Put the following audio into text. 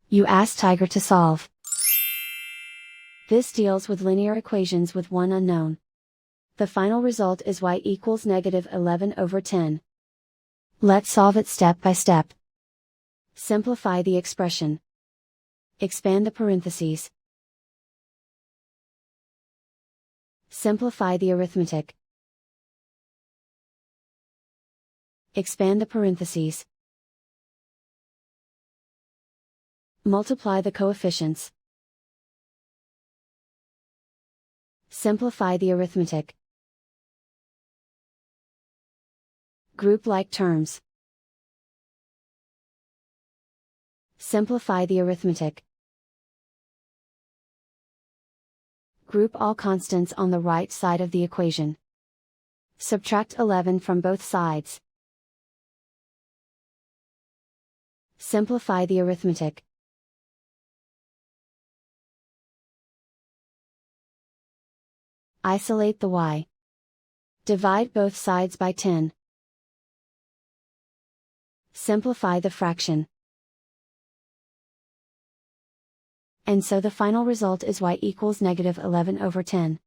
You ask Tiger to solve. This deals with linear equations with one unknown. The final result is y equals -11/10. Let's solve it step by step. Simplify the expression. Expand the parentheses. Simplify the arithmetic. Expand the parentheses. Multiply the coefficients. Simplify the arithmetic. Group like terms. Simplify the arithmetic. Group all constants on the right side of the equation. Subtract 11 from both sides. Simplify the arithmetic. Isolate the y. Divide both sides by 10. Simplify the fraction. And so the final result is y equals -11/10.